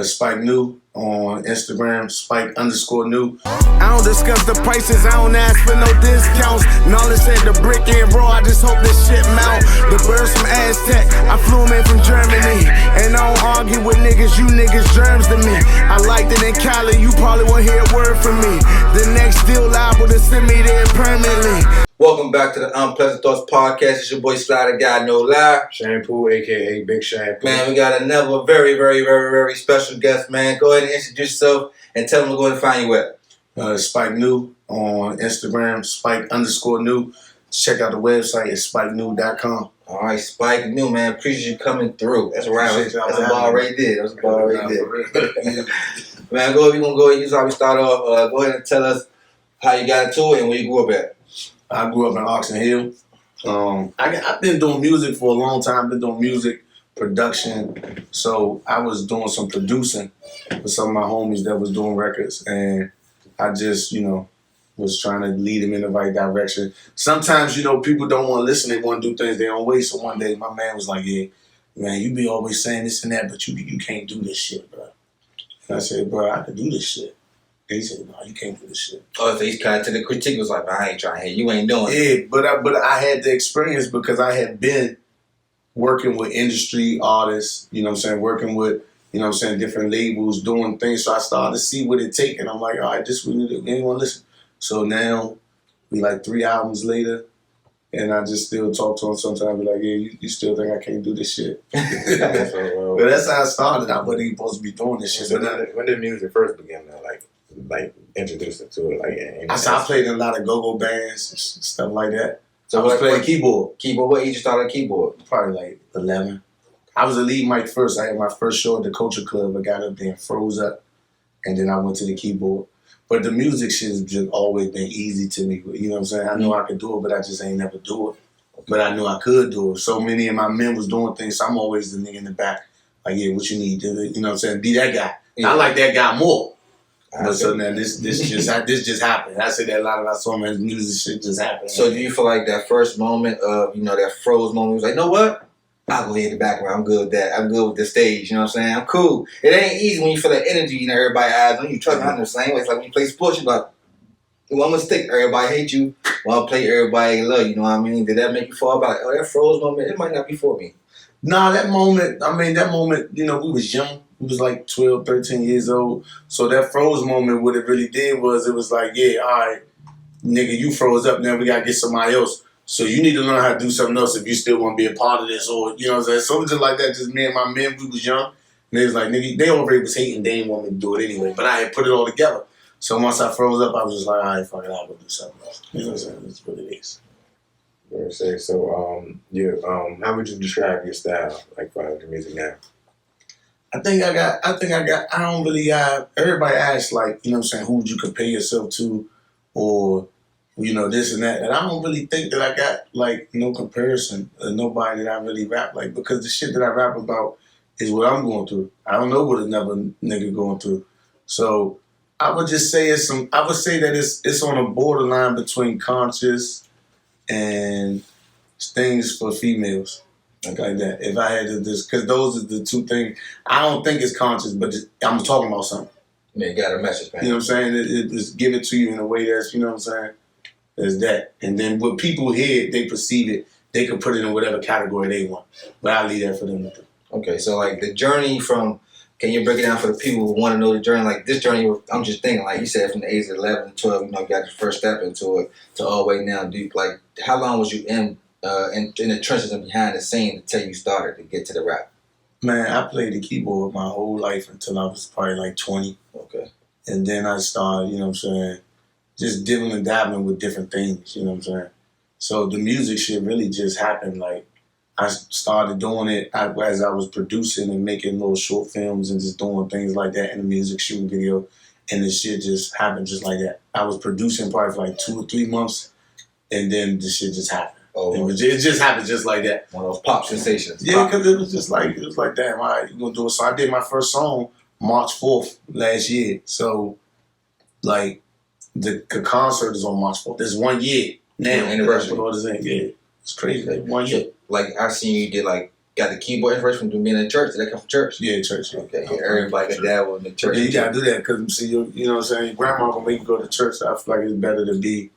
Spike New on Instagram, Spike_new. I don't discuss the prices, I don't ask for no discounts. Knowledge said the brick ain't raw, I just hope this shit mount. The birds from Aztec, I flew them in from Germany. And I don't argue with niggas, you niggas germs to me. I liked it in Cali, you probably won't hear a word from me. The next deal liable to send me there permanently. Welcome back to the Unpleasant Thoughts Podcast. It's your boy Slider Guy No Lie. Shampoo, aka Big Shampoo. Man, we got another very special guest, man. Go ahead and introduce yourself and tell them to go ahead and find you at. Spike New on Instagram, Spike_new. Check out the website, it's spikenew.com. All right, Spike New, man. Appreciate you coming through. That's right. That's a ball right there. That's a ball right there. Man, we're going to go ahead. This is how we start off. Go ahead and tell us how you got into it and where you grew up at. I grew up in Oxon Hill. I've been doing music for a long time. Been doing music production. So I was doing some producing with some of my homies that was doing records. And I just, was trying to lead them in the right direction. Sometimes, people don't want to listen. They want to do things their own way. So one day my man was like, yeah, man, you be always saying this and that, but you can't do this shit, bro. And I said, bro, I can do this shit. He said, no, you can't do this shit. Oh, so he's kind of to the critique was like, I ain't trying to hear you ain't doing it. Yeah, but I had the experience because I had been working with industry artists, working with, different labels, doing things. So I started to see what it take, and I'm like, all right, this we need to anyone listen. So now we like 3 albums later, and I just still talk to him sometimes. Be like, yeah, you still think I can't do this shit? But that's how I started. I wasn't even supposed to be doing this shit. So when did music first begin to like introduced it to it? I played in a lot of go-go bands and stuff like that. So I was playing keyboard. Keyboard? What age you started keyboard? Probably like 11. I was a lead mic first. I had my first show at the Culture Club. I got up there and froze up. And then I went to the keyboard. But the music shit has just always been easy to me. You know what I'm saying? I know I could do it, but I just ain't never do it. But I knew I could do it. So many of my men was doing things. So I'm always the nigga in the back. Like, yeah, what you need to do? You know what I'm saying? Be that guy. Yeah. I like that guy more. But so now this just happened. I say that a lot about so much music shit just happened. So do you feel like that first moment of, that froze moment was like, you know what? I'll go ahead in the background. I'm good with that. I'm good with the stage. You know what I'm saying? I'm cool. It ain't easy when you feel that energy, everybody eyes on you. Trust me, I'm the same way. It's like when you play sports, you're like, well, I'm going to stick. Everybody hate you. Well, I'll play everybody love you. You know what I mean? Did that make you fall back? Oh, that froze moment, it might not be for me. Nah, that moment, we was young. We was like 12, 13 years old. So that froze moment, what it really did was it was like, yeah, all right, nigga, you froze up. Now we got to get somebody else. So you need to learn how to do something else if you still want to be a part of this. Or, you know what I'm saying? Something just like that, just me and my men, we was young. And they was like, nigga, they already was hating. They didn't want me to do it anyway. But I had put it all together. So once I froze up, I was just like, all right, fuck it, I'll go do something else. You know what I'm saying? That's what it is. So, how would you describe your style, like for the music now? I don't really have, everybody asks like, you know what I'm saying, who would you compare yourself to or, this and that. And I don't really think that I got like no comparison to nobody that I really rap like because the shit that I rap about is what I'm going through. I don't know what another nigga going through. So I would just say it's on a borderline between conscious and things for females. Like that. If I had to just, because those are the two things. I don't think it's conscious, but I'm talking about something. Yeah, you got a message, man. You know what I'm saying? It just give it to you in a way that's, you know what I'm saying? There's that. And then what people hear, they perceive it, they can put it in whatever category they want. But I leave that for them to do. Okay, so like the journey from, can you break it down for the people who want to know the journey? Like this journey, I'm just thinking, like you said, from the age of 11 to 12, you got your first step into it to all the way now. Like, how long was you in the trenches and behind the scene until you started to get to the rap? Man, I played the keyboard my whole life until I was probably like 20. Okay. And then I started, you know what I'm saying, just dibbling and dabbling with different things, you know what I'm saying? So the music shit really just happened. Like, I started doing it as I was producing and making little short films and just doing things like that in the music, shooting video. And the shit just happened just like that. I was producing probably for like 2 or 3 months, and then the shit just happened. Oh, it just happened just like that. One of those pop sensations. Yeah, because it was like, damn, all right, you gonna do it. So I did my first song March 4th last year. So, like, the concert is on March 4th. There's 1 year now. Anniversary. Put all this in. Yeah, it's crazy. Like 1 year. Like, I seen you did like got the keyboard inspiration from being in church. Did that come from church? Yeah, church. Yeah. Okay, yeah, everybody got that one in the church. Yeah, you gotta do that because see, you know what I'm saying. Grandma gonna make you go to church. So I feel like it's better to be,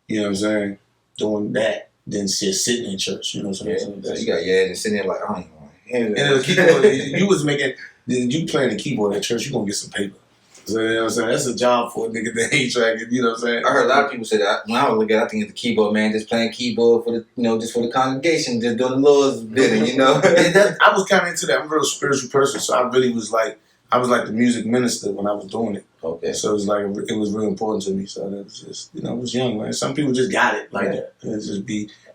you know what I'm saying, doing that than just sitting in church. You know what I'm saying. Yeah. So you got and sitting there like I don't even want to hear And the keyboard, you was making, you playing the keyboard at church, you gonna get some paper. So, you know what I'm saying? That's a job for a nigga that ain't tracking, you know what I'm saying? I heard a lot of people say that. When I was looking at it, I think it's the keyboard man just playing keyboard for the, just for the congregation, just doing the Lord's bidding, And I was kind of into that. I'm a real spiritual person, so I really was like, I was like the music minister when I was doing it. Okay. So it was like, it was real important to me. So that was just, I was young, man. Some people just got it like that. It's just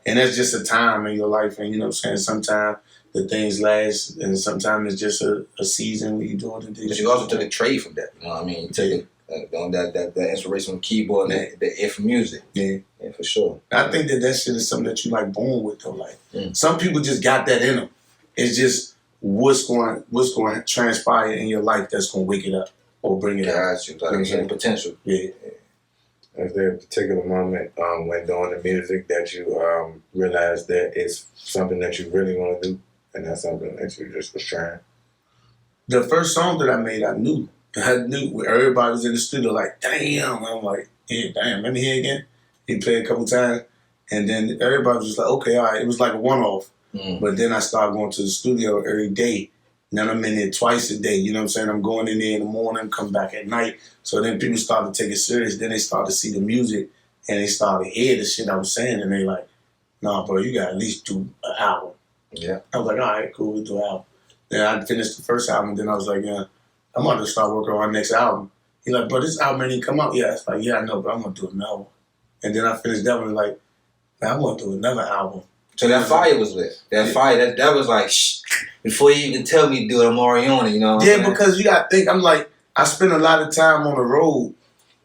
and that's just a time in your life. And you know what I'm saying? Sometimes the things last, and sometimes it's just a season where you do it. But you also took a trade from that. You know what I mean? You took that inspiration from keyboard and the ear from music. Yeah, for sure. I think that shit is something that you like born with though. Like some people just got that in them. It's just what's going to transpire in your life that's going to wake it up or bring it out. Got you. Like potential. Yeah. Is there a particular moment when doing the music that you realized that it's something that you really want to do, and that's something that you just was trying? The first song that I made, I knew. Everybody was in the studio like, damn. And I'm like, yeah, damn, let me hear it again. He played a couple times. And then everybody was just like, okay, all right. It was like a one-off. But then I started going to the studio every day. Now I'm in there twice a day. You know what I'm saying? I'm going in there in the morning, come back at night. So then people started to take it serious. Then they started to see the music and they started to hear the shit I was saying. And they like, nah, bro, you got to at least do an album. Yeah. I was like, all right, cool, we'll do an album. Then I finished the first album. Then I was like, yeah, I'm going to start working on our next album. He's like, bro, this album ain't even come out yet. It's like, yeah, I know, but I'm going to do another one. And then I finished that one like, man, I'm going to do another album. So that fire was lit. That fire, that was like, shh. Before you even tell me to do it, I'm already on it, you know? Yeah, because you got to think, I'm like, I spend a lot of time on the road.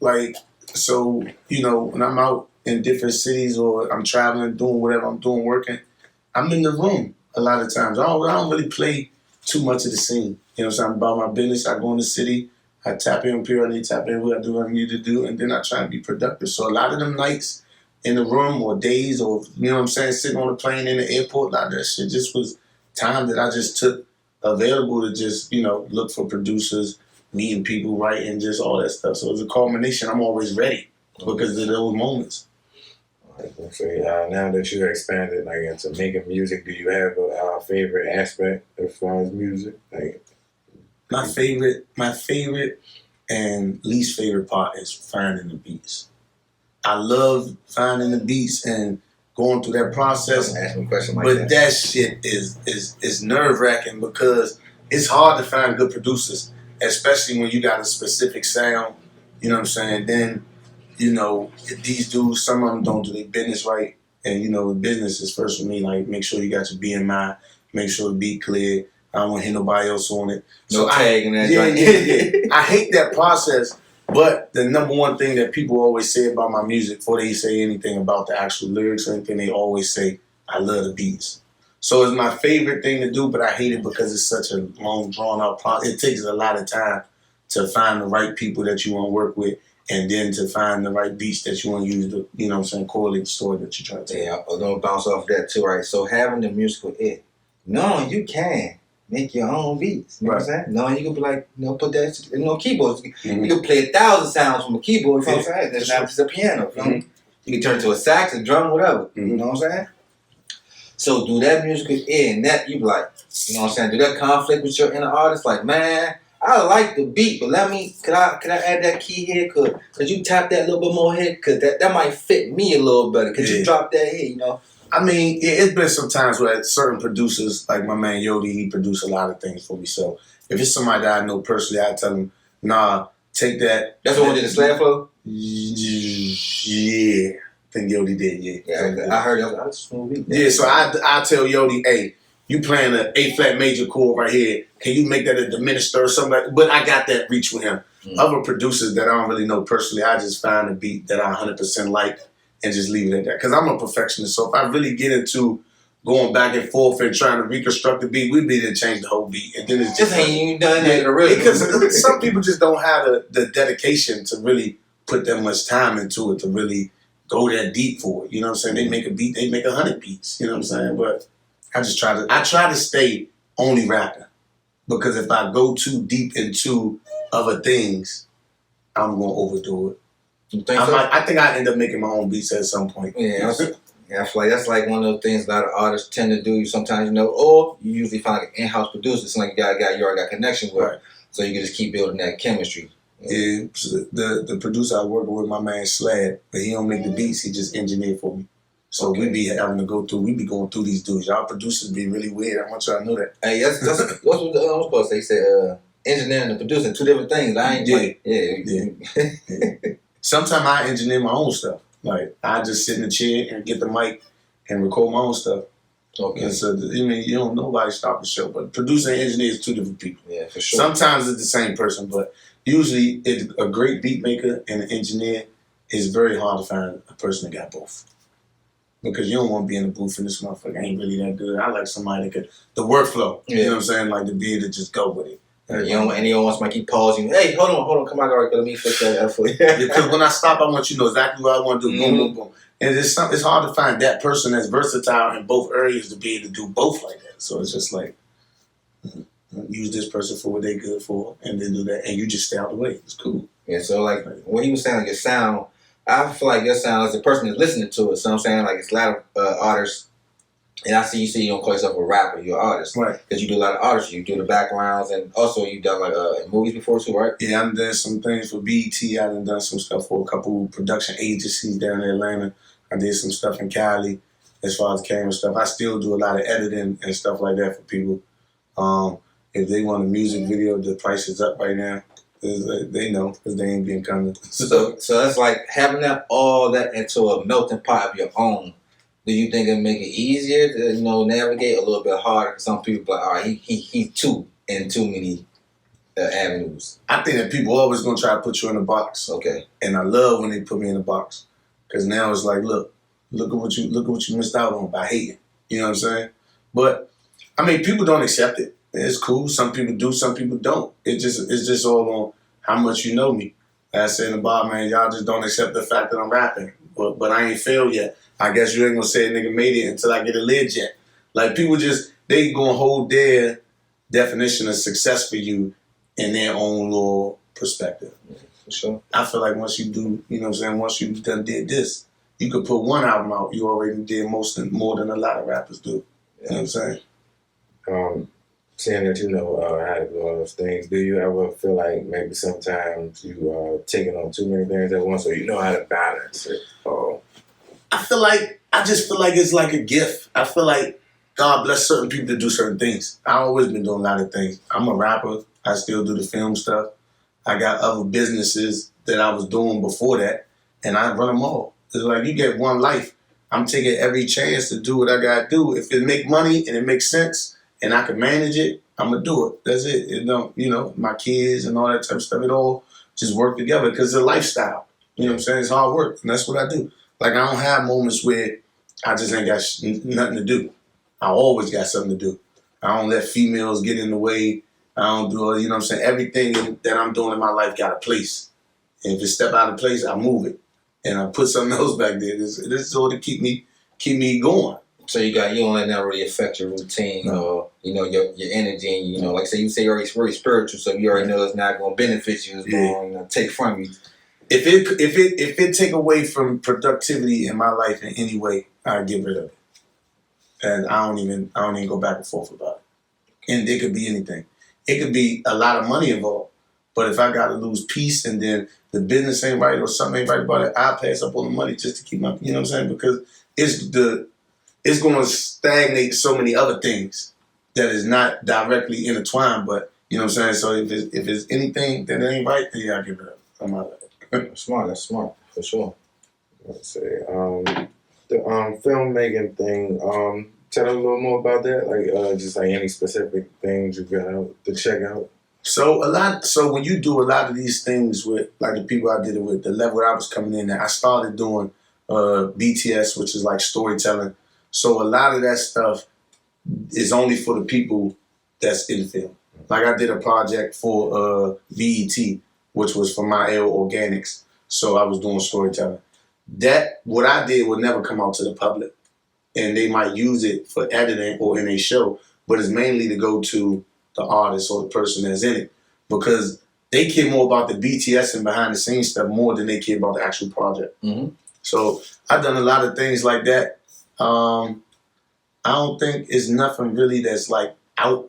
Like, so, when I'm out in different cities or I'm traveling, doing whatever I'm doing, working, I'm in the room a lot of times. I don't really play too much of the scene. You know what I'm saying? I'm about my business. I go in the city. I tap in here. I need to tap in where I do what I need to do. And then I try and be productive. So a lot of them nights in the room or days or, you know what I'm saying, sitting on a plane in the airport, a lot of that shit just was time that I just took available to just, look for producers, meeting people, writing, just all that stuff. So it's a culmination. I'm always ready because of those moments. So now that you expanded like into making music, do you have a favorite aspect as far as music? Like my favorite and least favorite part is finding the beats. I love finding the beats and going through that process. Ask me a question like but that shit is nerve-wracking because it's hard to find good producers, especially when you got a specific sound. You know what I'm saying? Then, these dudes, some of them don't do their business right. And, business is first for me. Like, make sure you got your BMI, make sure the beat clear. I don't want to hear nobody else on it. No tag in that. Yeah. I hate that process. But the number one thing that people always say about my music, before they say anything about the actual lyrics or anything, they always say, I love the beats. So it's my favorite thing to do, but I hate it because it's such a long, drawn-out process. It takes a lot of time to find the right people that you want to work with and then to find the right beats that you want to use to, correlate the story that you're trying to tell. Yeah, I'm going to bounce off that too, right? So having the musical it, knowing you can make your own beats. You know what I'm saying? Knowing you can be like, put that, keyboards. You can play 1,000 sounds from a keyboard, you know what I'm saying? That's not just a piano. You can turn it to a sax, a drum, whatever. You know what I'm saying? So do that musical ear and that you be like, you know what I'm saying? Do that conflict with your inner artist? Like, man, I like the beat, but could I add that key here? Could you tap that a little bit more here? Cause that might fit me a little better. Could you drop that here, I mean, it's been some times where certain producers, like my man Yodi, he produced a lot of things for me. So if it's somebody that I know personally, I tell him, nah, take that. That's the one who did the slab flow? Yeah. I think Yodi did, yeah. Yeah, I heard that. That's a smooth beat. Yeah, so I tell Yodi, hey, you playing an A flat major chord right here. Can you make that a diminished or something like that? But I got that reach with him. Other producers that I don't really know personally, I just find a beat that I 100% like and just leave it at that. Because I'm a perfectionist. So if I really get into going back and forth and trying to reconstruct the beat, we'd be to change the whole beat. And then it's just ain't even done that already. Because some people just don't have the dedication to really put that much time into it to really go that deep for it. You know what I'm saying? They make a beat, they make 100 beats. You know what I'm saying? But I try to stay only rapping. Because if I go too deep into other things, I'm gonna overdo it. You think so? I think I end up making my own beats at some point. Yeah, I feel like that's like one of the things a lot of artists tend to do. Sometimes, or you usually find like an in-house producer, something like you already got connections with, Right. so you can just keep building that chemistry. Yeah, so the producer I work with, my man Slad, but he don't make the beats, he just engineer for me. So we be having to go through, we be going through these dudes. Y'all producers be really weird. I want y'all to know that. Hey, that's what the was supposed to say. He said engineering and producing, two different things. I ain't Yeah. Sometimes I engineer my own stuff. Like I just sit in the chair and get the mic and record my own stuff. Okay. And so you don't nobody stop the show, but producer and engineer is two different people. Yeah, for sure. Sometimes it's the same person, but usually a great beat maker and an engineer is very hard to find a person that got both. Because you don't want to be in the booth and this motherfucker ain't really that good. I like somebody that could, the workflow, you know what I'm saying? Like to be able to just go with it. You don't want somebody keep pausing. Hey, hold on, come on, let me fix that for you. Because when I stop, I want you to know exactly what I want to do. Boom, boom, boom. And it's hard to find that person that's versatile in both areas to be able to do both like that. So it's just like, use this person for what they good for and then do that. And you just stay out the way. It's cool. Yeah, so like when you were saying like your sound, I feel like your sound as a person that's listening to it. So I'm saying like it's a lot of artists, and I see you say you don't call yourself a rapper, you're an artist, right? Because you do a lot of artists, you do the backgrounds, and also you've done like movies before too, right? Yeah, I've done some things for BET. I've done some stuff for a couple production agencies down in Atlanta. I did some stuff in Cali as far as camera stuff. I still do a lot of editing and stuff like that for people. If they want a music video, the price is up right now. They know because they ain't been coming. So it's like having all that into a melting pot of your own. Do you think it make it easier to navigate, a little bit harder? Some people like, all right, he's too in too many avenues. I think that people always gonna try to put you in a box. Okay. And I love when they put me in a box because now it's like, look at what you missed out on by hating. You know what I'm saying? But I mean, people don't accept it. It's cool. Some people do, some people don't. It's just all on how much you know me. Like I said in the bar, man, y'all just don't accept the fact that I'm rapping. But I ain't failed yet. I guess you ain't gonna say a nigga made it until I get a lid yet. Like people they gonna hold their definition of success for you in their own little perspective. Yeah, for sure. I feel like once you do, you know what I'm saying, once you done did this, you could put one album out, you already did more than a lot of rappers do. You know what I'm saying? Seeing that how to do all those things, do you ever feel like maybe sometimes you are taking on too many things at once, or you know how to balance it? I just feel like it's like a gift. I feel like God bless certain people to do certain things. I've always been doing a lot of things. I'm a rapper. I still do the film stuff. I got other businesses that I was doing before that, and I run them all. It's like you get one life. I'm taking every chance to do what I got to do. If it make money and it makes sense, and I can manage it, I'm gonna do it. That's it. It don't, my kids and all that type of stuff, it all just work together because it's a lifestyle. You know what I'm saying? It's hard work, and that's what I do. Like I don't have moments where I just ain't got nothing to do. I always got something to do. I don't let females get in the way. I don't do, you know what I'm saying? Everything that I'm doing in my life got a place. And if it step out of place, I move it. And I put something else back there. This is all to keep me going. So you don't let that really affect your routine or your energy, and like you say you're already very spiritual, so you already know it's not going to benefit you, it's going to take from you. If it take away from productivity in my life in any way, I get rid of it. And I don't even go back and forth about it. And it could be anything. It could be a lot of money involved. But if I got to lose peace and then the business ain't right or something ain't right about it, I'll pass up on the money just to keep my, you know what I'm saying? Because it's going to stagnate so many other things that is not directly intertwined. But you know what I'm saying? So if it's anything that ain't right, then yeah, I get rid of it. I'm out of it. That's smart, for sure. Let's see. The filmmaking thing, tell us a little more about that. Like just like any specific things you got to check out. So when you do a lot of these things with like the people I did it with, the level I was coming in at, I started doing BTS, which is like storytelling. So a lot of that stuff is only for the people that's in film. Like I did a project for BET, which was for my L Organics. So I was doing storytelling. That what I did would never come out to the public. and they might use it for editing or in a show, but it's mainly to go to the artist or the person that's in it because they care more about the BTS and behind the scenes stuff more than they care about the actual project. Mm-hmm. So I've done a lot of things like that. I don't think it's nothing really that's like out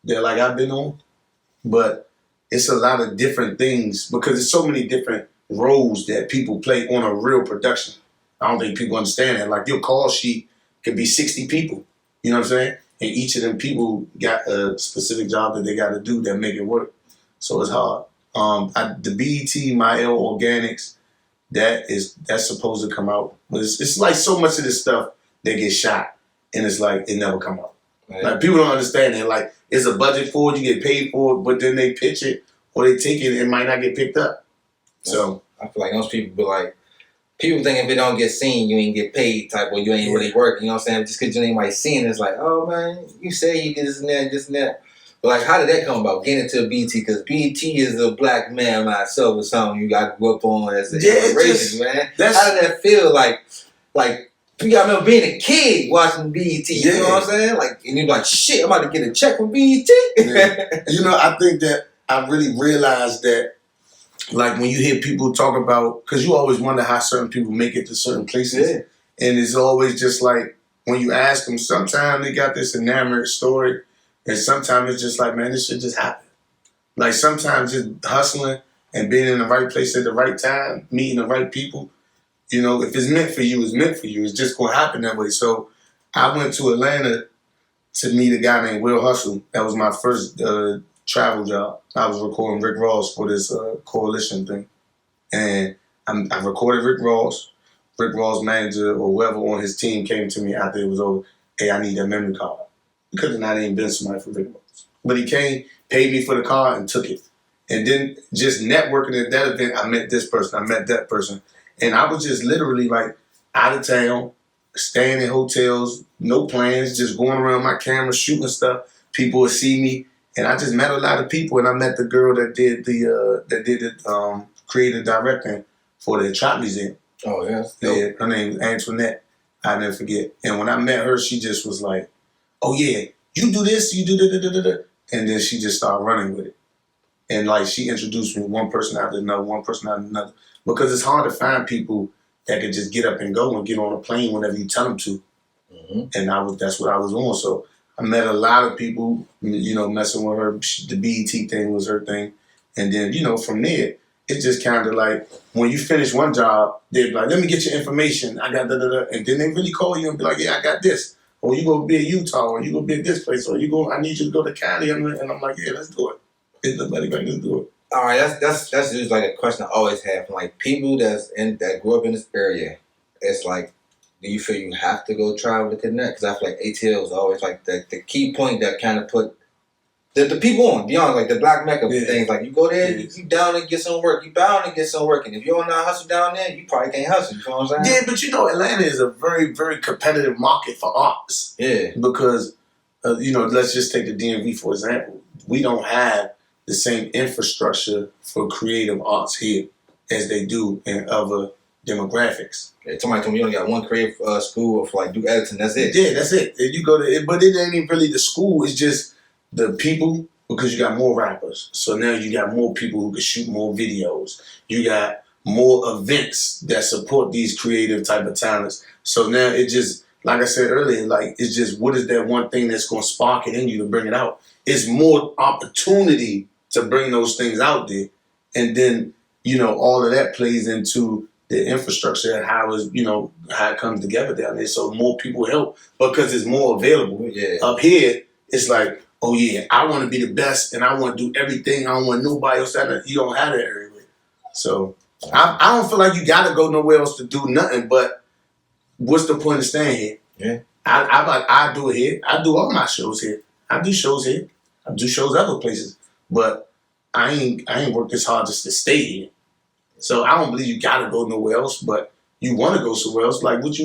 that like I've been on, but it's a lot of different things because there's so many different roles that people play on a real production. I don't think people understand that. Like your call sheet could be 60 people. You know what I'm saying? And each of them people got a specific job that they got to do that make it work. So it's hard. The BET, My L Organics, that's supposed to come out. But it's like so much of this stuff that gets shot and it's like it never come out. Right. Like people don't understand that. Like it's a budget for it, you get paid for it, but then they pitch it or they take it, it might not get picked up. So I feel like most people be like, people think if it don't get seen, you ain't get paid type, or you ain't really working. You know what I'm saying? Just because you ain't like seen it, it's like, oh man, you say you did this and that, this and that. But like, how did that come about? Getting into BT, because BT is a black man myself or something you got to go up on as an inspiration, man. How did that feel? Like you got to remember being a kid watching BET. You know what I'm saying? Like, and you're like, shit, I'm about to get a check from BET. You know, I think that I really realized that, like, when you hear people talk about, because you always wonder how certain people make it to certain places. Yeah. And it's always just like, when you ask them, sometimes they got this enamored story, and sometimes it's just like, man, this shit just happened. Like, sometimes just hustling and being in the right place at the right time, meeting the right people. You know, if it's meant for you, it's meant for you. It's just going to happen that way. So I went to Atlanta to meet a guy named Will Hustle. That was my first travel job. I was recording Rick Ross for this coalition thing. And I recorded Rick Ross. Rick Ross' manager or whoever on his team came to me after it was over. Hey, I need that memory card. Because then I ain't been somebody for Rick Ross. But he came, paid me for the card, and took it. And then just networking at that event, I met this person, I met that person. And I was just literally like out of town, staying in hotels, no plans, just going around my camera, shooting stuff. People would see me. And I just met a lot of people. And I met the girl that did the creative directing for the Trap Museum. Oh, yeah. Yeah, her name is Antoinette. I never forget. And when I met her, she just was like, oh yeah, you do this, you do da-da-da-da-da. And then she just started running with it. And like she introduced me one person after another, one person after another. Because it's hard to find people that could just get up and go and get on a plane whenever you tell them to. Mm-hmm. And that's what I was on. So I met a lot of people, you know, messing with her. The BET thing was her thing. And then, you know, from there, it's just kind of like when you finish one job, they're like, let me get your information. I got da-da-da. And then they really call you and be like, yeah, I got this. Or you go be in Utah, or you go be at this place, or I need you to go to Cali. And I'm like, yeah, let's do it. It's nobody going to do it. All right, that's just like a question I always have from like people that grew up in this area. It's like, do you feel you have to go travel to connect? Because I feel like ATL is always like the key point that kind of put the people on, beyond like the Black Mecca things. Like you go there, you down and get some work. You bound to get some work, and if you don't know how to hustle down there, you probably can't hustle. You know what I'm saying? Yeah, but you know, Atlanta is a very, very competitive market for arts. Yeah, because you know, let's just take the DMV for example. We don't have the same infrastructure for creative arts here as they do in other demographics. Yeah, somebody told me you only got one creative school for like do editing. That's it. Yeah, that's it. And you go to it, but it ain't even really the school. It's just the people, because you got more rappers. So now you got more people who can shoot more videos. You got more events that support these creative type of talents. So now it just, like I said earlier, like it's just what is that one thing that's going to spark it in you to bring it out? It's more opportunity to bring those things out there. And then, you know, all of that plays into the infrastructure and how it comes together down there. So more people help because it's more available. Yeah. Up here, it's like, oh yeah, I want to be the best and I want to do everything. I don't want nobody else. You don't have that everywhere. So I don't feel like you got to go nowhere else to do nothing, but what's the point of staying here? Yeah. I do it here. I do all my shows here. I do shows here. I do shows other places. But I ain't worked this hard just to stay here. So I don't believe you gotta go nowhere else, but you want to go somewhere else. Like what was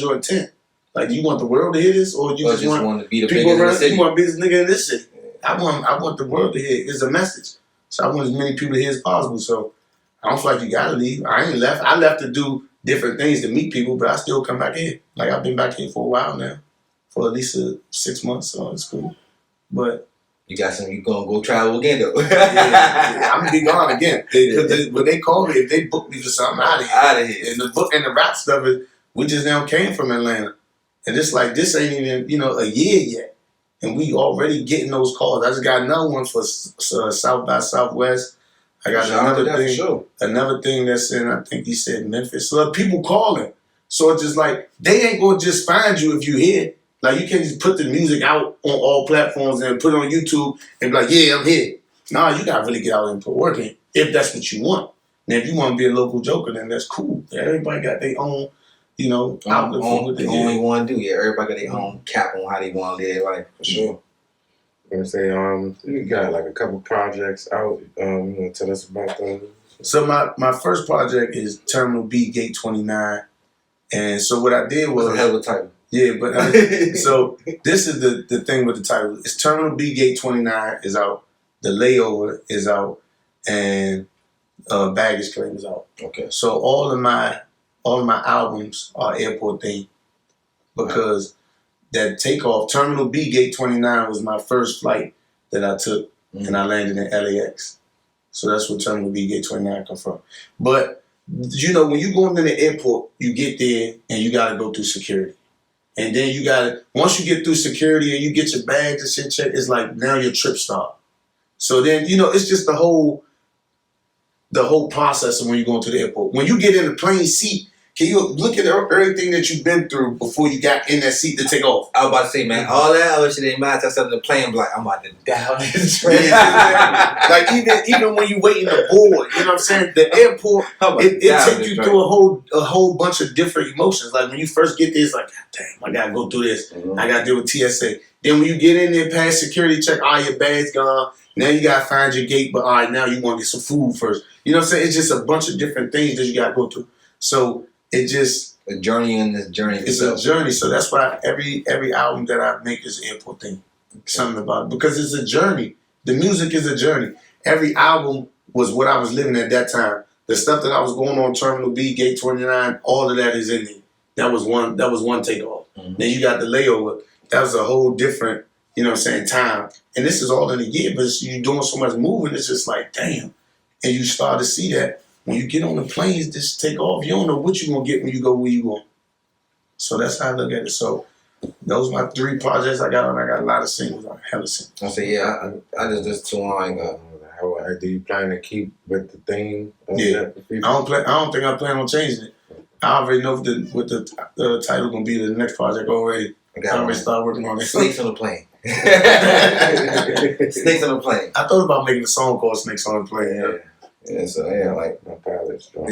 your intent? Like you want the world to hear this, or you just want to be the people biggest in the around? city? You want to be this nigga in this city? I want the world to hear. It's a message. So I want as many people to hear as possible. So I don't feel like you gotta leave. I ain't left. I left to do different things to meet people, but I still come back here. Like I've been back here for a while now, for at least 6 months, so it's cool. But you gonna go travel again though. yeah, I'm gonna be gone again. When they call me, if they book me for something, I'm out of here. And the book and the rap stuff is, we just now came from Atlanta, and it's like this ain't even a year yet, and we already getting those calls. I just got another one for South by Southwest. I got another thing that's in, I think he said Memphis. So people calling. So it's just like, they ain't gonna just find you if you here. Like you can't just put the music out on all platforms and put it on YouTube and be like, yeah, I'm here. Nah, you gotta really get out and put work in if that's what you want. And if you want to be a local joker, then that's cool. Everybody got their own, outlet for what they only want to do. Yeah, everybody got their own cap on how they want to live their life, for sure. I'm gonna say, you got like a couple projects out. You wanna tell us about them? So my first project is Terminal B Gate 29, and so what I did was a hell of a title. Yeah, but so this is the thing with the title. It's Terminal B Gate 29 is out, The Layover is out, and Baggage Claim is out. Okay. So all of my albums are airport themed because that takeoff, Terminal B Gate 29 was my first flight that I took, and I landed in LAX. So that's where Terminal B Gate 29 come from. But when you go into the airport, you get there and you got to go through security. And then once you get through security and you get your bags and shit checked, it's like now your trip start. So then, it's just the whole process of when you go into the airport. When you get in the plane seat, can you look at everything that you've been through before you got in that seat to take off? I was about to say, man, all that other shit ain't matter. I something the plane, like, I'm about to die on this train. Like even when you waiting to board, you know what I'm saying? The airport, it takes you through a whole bunch of different emotions. Like when you first get there, it's like, damn, I gotta go through this. I gotta deal with TSA. Then when you get in there past security check, your bag's gone. Now you gotta find your gate, but now you want to get some food first. You know what I'm saying? It's just a bunch of different things that you gotta go through. So it just a journey in this journey. It's a journey. So that's why every album that I make is an airport thing. Something about it. Because it's a journey. The music is a journey. Every album was what I was living at that time. The stuff that I was going on Terminal B, Gate 29, all of that is in there. That was one takeoff. Mm-hmm. Then you got The Layover. That was a whole different, time. And this is all in a year, but you're doing so much moving, it's just like, damn. And you start to see that when you get on the planes, just take off. You don't know what you're going to get when you go where you going. So that's how I look at it. So those are my 3 projects I got on. I got a lot of singles on. Hella singles. I say, yeah, I just too long. Do you plan to keep with the theme? Yeah. I don't think I plan on changing it. I already know what the title going to be the next project already. I already started working on it. Snakes on the Plane. Snakes on the Plane. I thought about making a song called Snakes on the Plane. Yeah. Yeah, so yeah, like my pilot's drunk.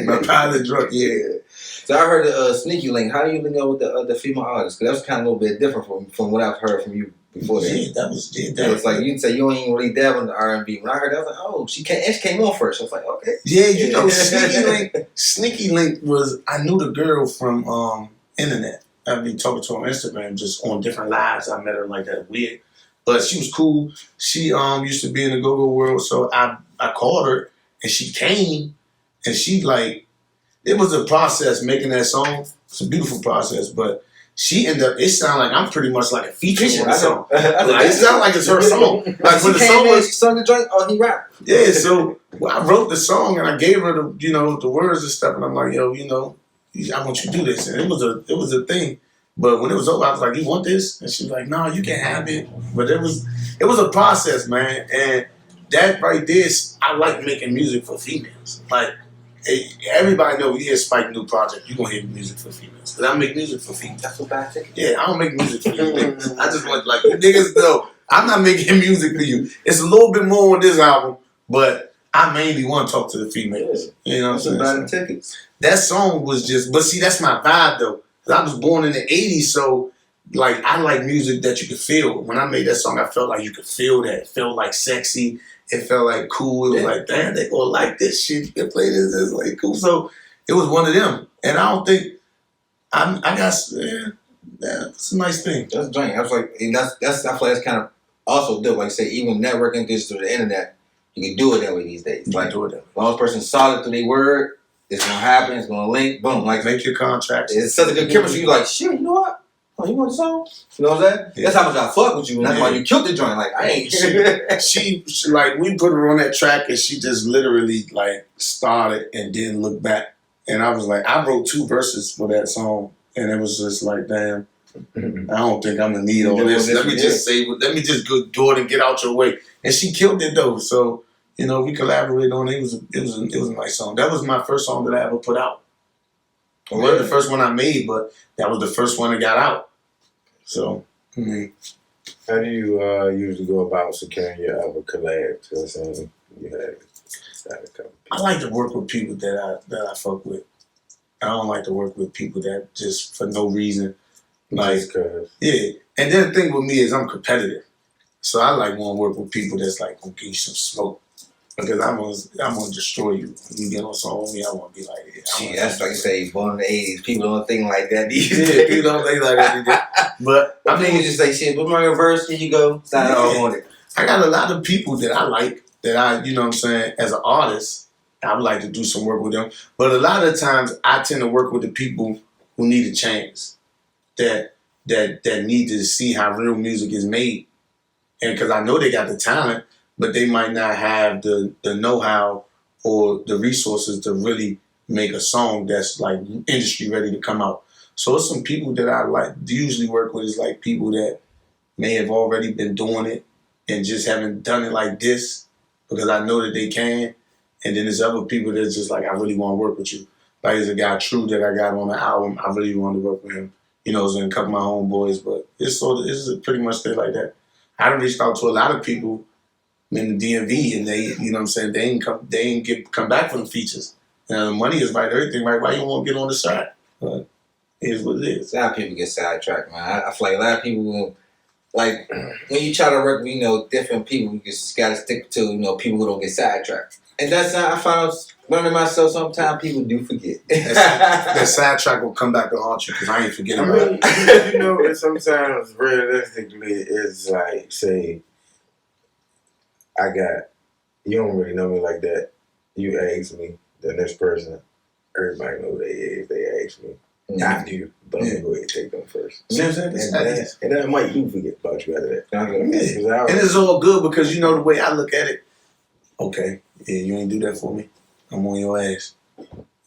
My pilot drunk, yeah. So I heard the Sneaky Link. How do you link up with the female artists? Because that was kind of a little bit different from what I've heard from you before. Yeah, that was. It's like you'd say you don't even really dabble in the R&B. When I heard that, I was like, oh, she came on first. I was like, okay. Yeah, Sneaky Link was. I knew the girl from internet. I'd be talking to her on Instagram, just on different lives. I met her like that weird. But she was cool. She used to be in the go-go world, so I called her and she came and she it was a process making that song. It's a beautiful process, but she ended up. It sounded like I'm pretty much like a feature on the song. It sounded like it's her song. Like when the song was, she sung the joint. Oh, he rapped. Yeah, so I wrote the song and I gave her the words and stuff, and I'm like, yo, I want you to do this, and it was a thing. But when it was over, I was like, you want this? And she was like, no, you can have it. But it was a process, man. And that right there, I like making music for females. Like, everybody know we hear Spike new project, you're going to hear music for females. Because I make music for females. That's what I think. Yeah, I don't make music for you niggas. I just want, you niggas know, I'm not making music for you. It's a little bit more on this album, but I mainly want to talk to the females. You know what I'm saying? Tickets. That song was just, but see, that's my vibe, though. I was born in the 80s, so I like music that you could feel. When I made that song, I felt like you could feel that. It felt like sexy. It felt like cool. It was like, damn, they gonna like this shit. You can play this. It's like cool. So it was one of them. And I don't think it's a nice thing. That's a joint. I was like, and I feel like that's kind of also dope. Like I say, even networking through the internet, you can do it that way these days. You can do it that way. As long as a person solid through their word, It's gonna happen. It's gonna link. Boom. Like Make your contracts. it's such a good chemistry. You like shit. You know what? Oh, you want a song? You know what I'm saying? Yeah. That's how much I fuck with you, and that's why you killed the joint. Like I ain't. She like we put her on that track and she just literally like started and didn't look back. And I was like, I wrote 2 verses for that song, and it was just like, damn, I don't think I'm gonna need all this. Let me just go do it and get out your way. And she killed it though. So you know, we collaborated on it. It was a nice song. That was my first song that I ever put out. It wasn't the first one I made, but that was the first one that got out. So. How do you usually go about securing your other collabs? You know what I'm saying? You had a couple. I like to work with people that I fuck with. I don't like to work with people that just for no reason. Like, Just cause. yeah. And then the thing with me is I'm competitive. So I like want to work with people that's like gonna give you some smoke. Because I'm gonna destroy you. When you get on song with me, I wanna be like, yeah, Gee, that's like you say, born in the 80s. People don't think like that these yeah, days. people don't think like that. But I mean, you just say shit. Put my reverse. Here you go. Sign off on it. I got a lot of people that I like that I, you know what I'm saying, as an artist, I would like to do some work with them. But a lot of times I tend to work with the people who need a chance, that need to see how real music is made. And because I know they got the talent, but they might not have the know-how or the resources to really make a song that's like industry ready to come out. So it's some people that I like usually work with is like people that may have already been doing it and just haven't done it like this because I know that they can. And then there's other people that's just like, I really want to work with you. Like there's a guy, True, that I got on the album. I really want to work with him. You know, and a couple of my homeboys, but it's pretty much thing like that. I done reached out to a lot of people in the DMV, and they, you know what I'm saying, they ain't come back from the features. The money is right, everything right. Why you won't get on the side? But it is what it is. A lot of people get sidetracked, man. I feel like a lot of people, like, when you try to work with, you know, different people, you just got to stick to, you know, people who don't get sidetracked. And that's how I found out, learning myself, sometimes people do forget. That sidetrack will come back to haunt you because I ain't forgetting about it. You know, sometimes realistically, it's like, say, you don't really know me like that. You ask me, the next person, everybody know who they is. They ask me. I do, but I'm going to go ahead and take them first. See what I'm saying? And then I might do forget about you after that. Yeah. And it's all good because you know the way I look at it. Okay, yeah, you ain't do that for me. I'm on your ass.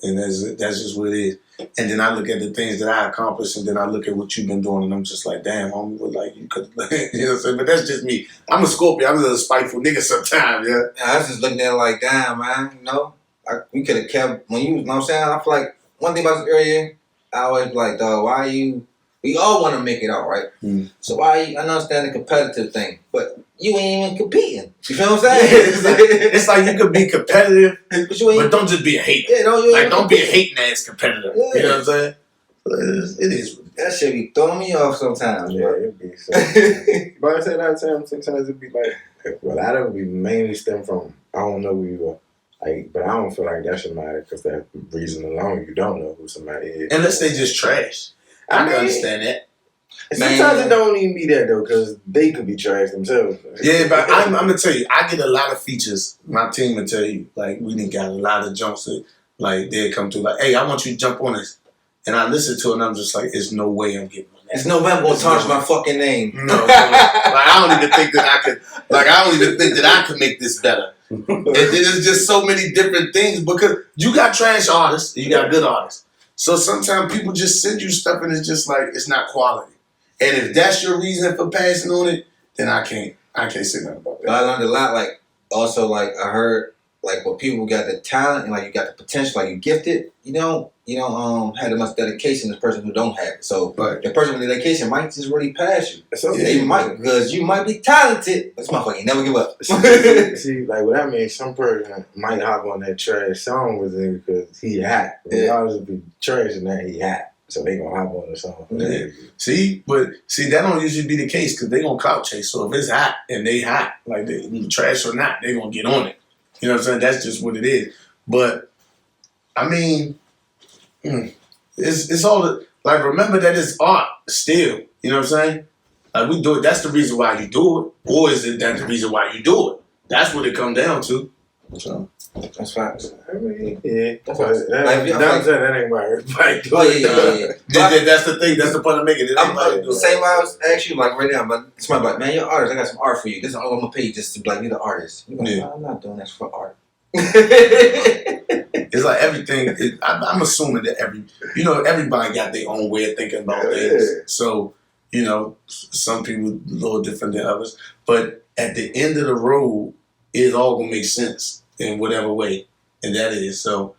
And that's just what it is. And then I look at the things that I accomplished, and then I look at what you've been doing, and I'm just like, damn, homie, like you could, you know what I'm saying? But that's just me. I'm a Scorpio. I'm a little spiteful nigga sometimes, yeah. I was just looking at it like, damn, man, you know, we could have kept, when you know what I'm saying? I feel like one thing about this area, I always be like, dog, why you, we all want to make it out, right? Mm. So why you, I understand the competitive thing, but you ain't even competing. You feel what I'm saying? It's like you could be competitive, but you ain't, but don't just be a hater. yeah, no, you ain't Like, don't be a competing. hating ass competitor. Yeah. You know what I'm saying? It is. That shit be throwing me off sometimes, Yeah, bro. it'd be so. But I say that time, sometimes it'd be like, well, I don't be mainly stem from, I don't know who you are. Like, but I don't feel like that should matter because that reason alone, you don't know who somebody is. Unless they just trash. I can understand that. Sometimes it don't even be that though, because they could be trash themselves. Yeah, but I'm gonna tell you, I get a lot of features. My team will tell you, like we done got a lot of jumps that, like they come to, like, hey, I want you to jump on this, and I listen to it, and I'm just like, there's no way I'm getting on that. It's no way I'm gonna tarnish my fucking name. No, like I don't even think that I could. Like I don't even think that I could make this better. And then there's just so many different things because you got trash artists, and you got good artists. So sometimes people just send you stuff, and it's just like it's not quality. And if that's your reason for passing on it, then I can't say nothing about that. But I learned a lot. Like also, like I heard, like when people got the talent and like you got the potential, like you gifted, you don't have that much dedication as the person who don't have it. So Right. the person with dedication might just really pass you. So, Yeah. They might, because you might be talented, but this motherfucker ain't never give up. see, like what I mean, some person might hop on that trash song with him because he hot. Regardless if he trash or not, he hot. So they gonna hop on the song. Yeah. See, that don't usually be the case because they gonna clout chase. So if it's hot and they hot, like they trash or not, they gonna get on it. You know what I'm saying? That's just what it is. But I mean, it's all like remember that it's art still. You know what I'm saying? Like we do it. That's the reason why you do it, or is it that the reason why you do it? That's what it comes down to. So That's facts. I mean, yeah. That's But facts. that, Like, I'm saying that ain't why everybody do Oh it. yeah. that's the thing. That's the point I'm making. It ain't I'm like the same way I was actually like right now, but somebody like, man, you're an artist. I got some art for you. This is all I'm gonna pay you just to be like, you're the artist. You're like, Yeah. no, I'm not doing this for art. it's like everything. I'm assuming that everybody got their own way of thinking about things. So some people a little different than others, but at the end of the road, it's all gonna make sense in whatever way, and that is so.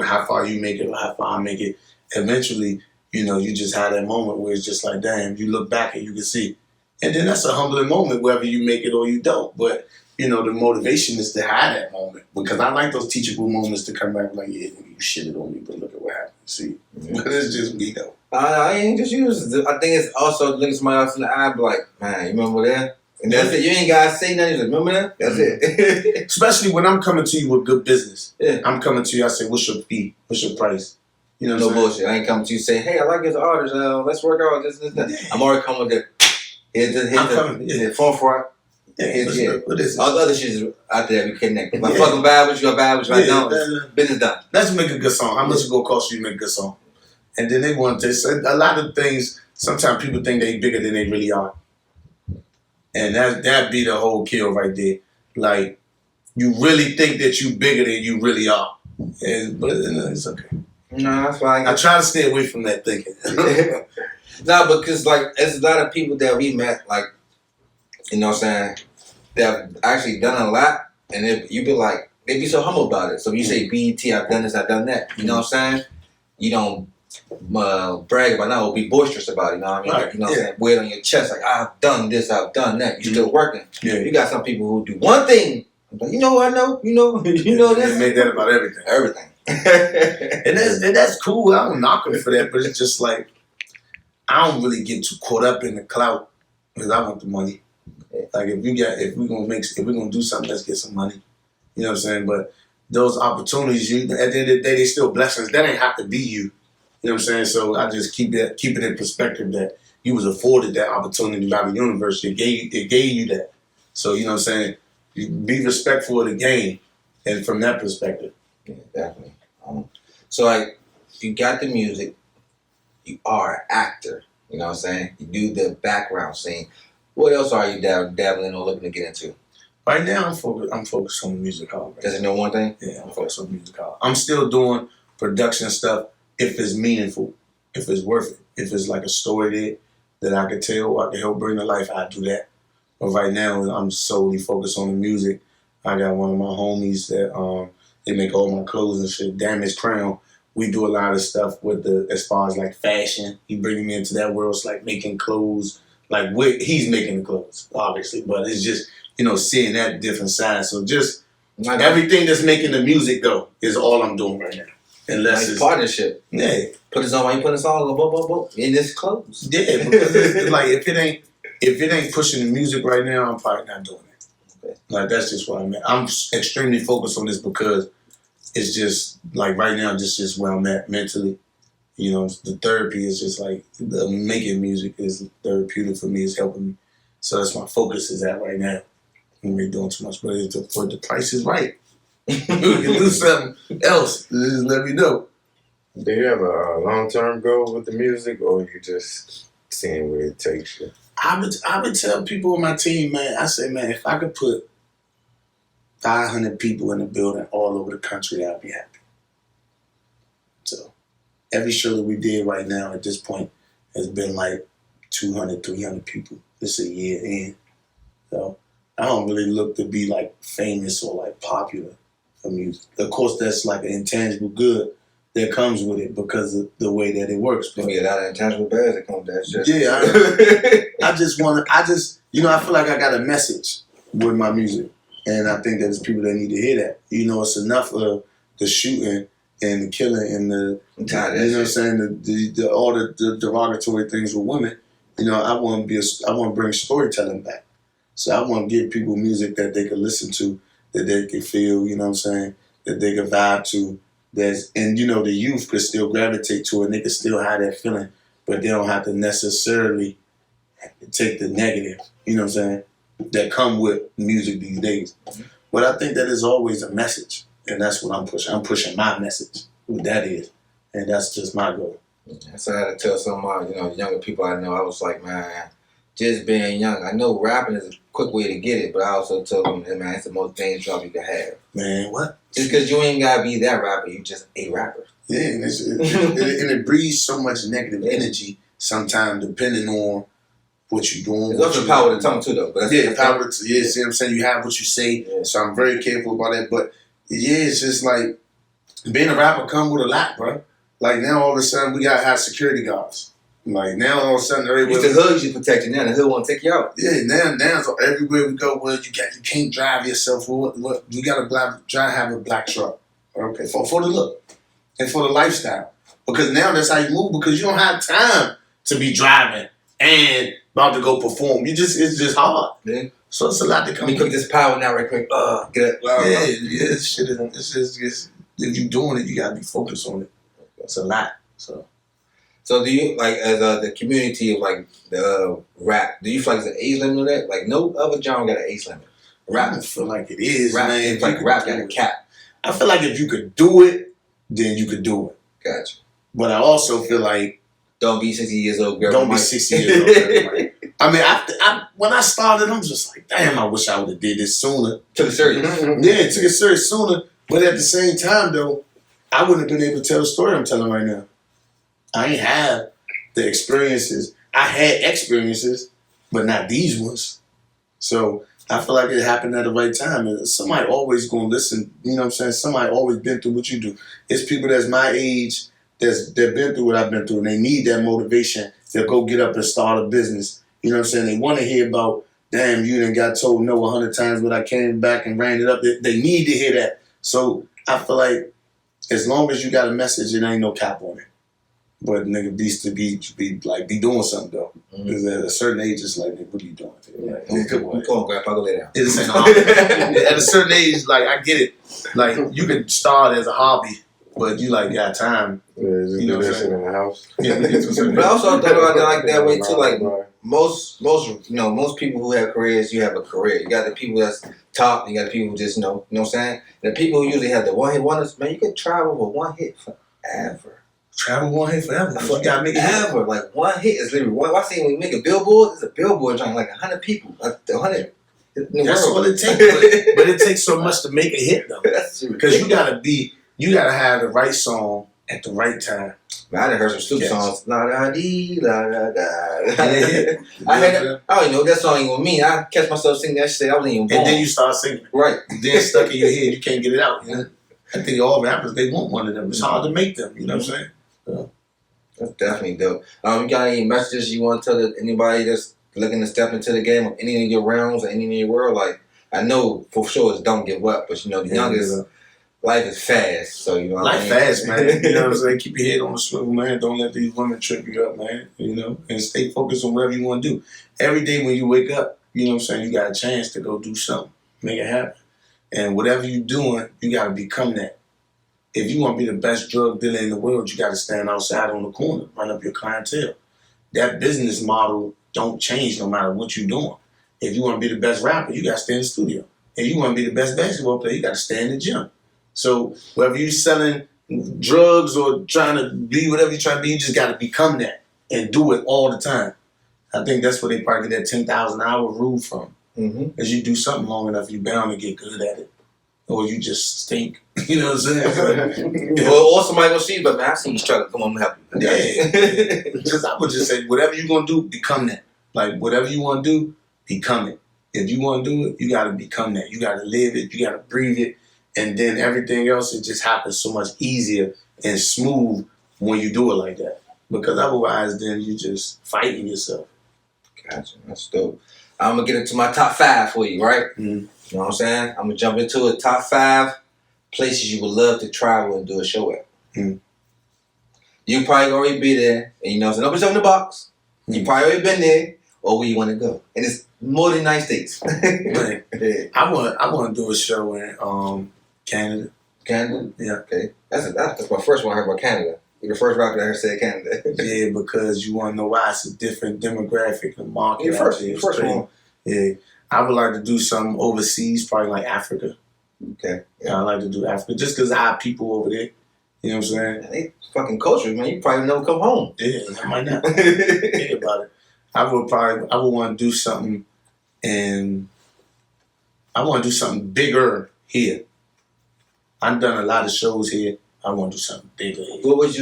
How far you make it, or how far I make it, eventually, you just have that moment where it's just like, damn, you look back and you can see, and then that's a humbling moment, whether you make it or you don't. But the motivation is to have that moment because I like those teachable moments to come back like, yeah, you shitted on me, but look at what happened. See, but it's just me though. I ain't just use. I think it's also looking somebody else in the eye, and be like, man, you remember that? And that's it. You ain't gotta say nothing. Like, remember that? That's it. Especially when I'm coming to you with good business. Yeah. I'm coming to you. I say, what's your fee? What's your price? You know, No bullshit. I ain't coming to you saying, hey, I like this artist. Let's work out this. Yeah. I'm already coming with the phone for it. Yeah. What is it? All the other shit is out there. We connect. If I fucking vibe with you, I vibe with you. I don't. Business done. Let's make a good song. How much it gonna cost you to make a good song? And then they want to say a lot of things. Sometimes people think they bigger than they really are, and that be the whole kill right there. Like you really think that you bigger than you really are, but it's okay. No, that's fine. I try to stay away from that thinking. No, because like there's a lot of people that we met, like you know what I'm saying, that have actually done a lot, and you be like, they be so humble about it. So if you say BET, I've done this, I've done that. You know what I'm saying? You don't brag about it, or be boisterous about it. You know what I mean? Right. Like, you know what I'm saying? Wear it on your chest, like I've done this, I've done that. You still working. Yeah. You got some people who do one thing. Like, you know what I know? You know this. They make that about everything. Everything. and that's cool. I don't knock them for that, but it's just like I don't really get too caught up in the clout because I want the money. Like if we're gonna do something, let's get some money. You know what I'm saying? But those opportunities, at the end of the day, they still blessings. That ain't have to be you. You know what I'm saying? So I just keep it in perspective that you was afforded that opportunity by the universe. It gave you that. So you know what I'm saying? You be respectful of the game, and from that perspective. Yeah, definitely. So like, you got the music. You are an actor. You know what I'm saying? You do the background scene. What else are you dabbling or looking to get into? Right now, I'm focused on music hall. Right? Does it know one thing? Yeah, I'm focused on music hall. I'm still doing production stuff if it's meaningful, if it's worth it, if it's like a story that I could tell, I can help bring to life. I do that. But right now, I'm solely focused on the music. I got one of my homies that they make all my clothes and shit. Damaged Crown. We do a lot of stuff with as far as like fashion. He bringing me into that world. It's like making clothes. Like he's making the clothes, obviously, but it's just seeing that different side. So just everything that's making the music go is all I'm doing right now. Unless it's partnership. Yeah. Put this on while you put this on in this clothes. Yeah, because it's like if it ain't pushing the music right now, I'm probably not doing it. Okay. Like that's just what I'm at. I'm extremely focused on this because it's just like right now, just where I'm at mentally. The therapy is just like making music is therapeutic for me. It's helping me. So that's my focus is at right now. I'm really doing too much, but if the price is right, we can do something else. Just let me know. Do you have a long-term goal with the music, or you just seeing where it takes you? I would tell people on my team, man, I say, man, if I could put 500 people in the building all over the country, I'd be happy. So every show that we did right now at this point has been like 200, 300 people. This is a year in. So I don't really look to be like famous or like popular for music. Of course, that's like an intangible good that comes with it because of the way that it works. But a lot of intangible bads that come with that shit. Yeah, I feel like I got a message with my music. And I think that there's people that need to hear that. It's enough of the shooting and the killing and the, you know what I'm saying, all the derogatory things with women. I want to bring storytelling back. So I want to give people music that they can listen to, that they can feel, you know what I'm saying, that they can vibe to. And the youth could still gravitate to it and they can still have that feeling, but they don't have to necessarily take the negative, you know what I'm saying, that come with music these days. But I think that is always a message, and that's what I'm pushing. I'm pushing my message, what that is, and that's just my goal. So I had to tell some of my, younger people I know. I was like, man, just being young. I know rapping is a quick way to get it, but I also told them, hey, man, it's the most dangerous job you can have. Man, what? Just because you ain't gotta be that rapper, you just a rapper. Yeah, and it breeds so much negative energy sometimes, depending on what you're doing. There's also the power of the tongue too, though. But power to see what I'm saying. You have what you say, so I'm very careful about that. But yeah, it's just like being a rapper come with a lot, bro. Like now, all of a sudden, we gotta have security guards. Like now, all of a sudden, everywhere the hood you protecting now. The hood won't take you out. Yeah, now, so everywhere we go, well, you can't drive yourself. What you gotta have a black truck, okay, for the look and for the lifestyle. Because now that's how you move. Because you don't have time to be driving and about to go perform. It's just hard. Yeah. So it's a lot to come. Let me cook this power now, right quick. Get it. Yeah, shit. It's just if you doing it, you gotta be focused on it. It's a lot. So do you like as the community of like the rap? Do you feel like there's an age limit on that? Like no other genre got an age limit. Rap, I feel like it is. Rap, man. it's like rap got a cap. I feel like if you could do it, then you could do it. Gotcha. But I also feel like don't be 60 years old, girl. Don't be 60 years old. Girl, I mean, I when I started, I'm just like, damn, I wish I would have did this sooner. Took it serious. Yeah, took it serious sooner. But at the same time, though, I wouldn't have been able to tell the story I'm telling right now. I ain't have the experiences. I had experiences, but not these ones. So I feel like it happened at the right time. And somebody always gonna listen. You know what I'm saying? Somebody always been through what you do. It's people that's my age they've been through what I've been through, and they need that motivation. They'll go get up and start a business. You know what I'm saying? They want to hear about, damn, you done got told no 100 times, but I came back and ran it up. They need to hear that. So I feel like as long as you got a message, it ain't no cap on it. But nigga, be doing something though. Because at a certain age, it's like, nigga, what are you doing? Like, come on, Grandpa, go lay down. At a certain age, like I get it. Like you can start as a hobby, but you like got time. Yeah, just you know do that shit in the house. Yeah, but I also thought about it like that way too. Like most people who have careers, you have a career. You got the people that's top, you got the people who just know what I'm saying? The people who usually have the one hit wonders, man, you can travel with one hit forever. Travel one hit forever. You gotta make it ever. Like one hit is literally one. I see when you make a billboard, it's a billboard trying like 100 people. Like 100. That's all it takes. But it takes so much to make a hit though. Because you gotta have the right song at the right time. Man, I done heard some stupid songs. La da dee, la da da. I don't even know what that song even mean. I catch myself singing that shit. I wasn't even born. And then you start singing. Right. Then stuck in your head, you can't get it out. You know? I think all rappers, they want one of them. It's hard to make them. You know what I'm saying? So. That's definitely dope. You got any messages you want to tell anybody that's looking to step into the game of any of your realms or any of your world? Like, I know for sure it's don't give up, but the youngest, life is fast. So, you know what I mean? Life fast, man. You know what I'm saying? Keep your head on the swivel, man. Don't let these women trip you up, man. You know, and stay focused on whatever you want to do. Every day when you wake up, you know what I'm saying, you got a chance to go do something. Make it happen. And whatever you're doing, you got to become that. If you want to be the best drug dealer in the world, you got to stand outside on the corner, run up your clientele. That business model don't change no matter what you're doing. If you want to be the best rapper, you got to stay in the studio. If you want to be the best basketball player, you got to stay in the gym. So whether you're selling drugs or trying to be whatever you're trying to be, you just got to become that and do it all the time. I think that's where they probably get that 10,000 hour rule from. As you do something long enough, you're bound to get good at it. Or you just stink. You know what I'm saying? Or somebody gonna see you, but man, I see you struggle. Come on, help you. Yeah. Because I would just say, whatever you're gonna do, become that. Like whatever you want to do, become it. If you want to do it, you gotta become that. You gotta live it. You gotta breathe it, and then everything else, it just happens so much easier and smooth when you do it like that. Because otherwise, then you just fighting yourself. Gotcha. That's dope. I'm gonna get into my top 5 for you, right? Mm-hmm. You know what I'm saying? I'm gonna jump into it. Top 5 places you would love to travel and do a show at. You probably already be there, and you know, so nobody's in the box. You probably already been there, or where you want to go, and it's more than 9 states. Right. I want to do a show in Canada. Canada? Yeah. Okay. That's my first one I heard about Canada. You're the first rapper that I heard say Canada. Yeah, because you want to know why it's a different demographic and market. You're first one. Yeah. I would like to do something overseas, probably like Africa. Okay. Yeah, I like to do Africa just because I have people over there. You know what I'm saying? Man, they fucking culture, man. You probably never come home. Yeah, I might not think about it. I would want to do something, and I want to do something bigger here. I've done a lot of shows here. I want to do something bigger here. What would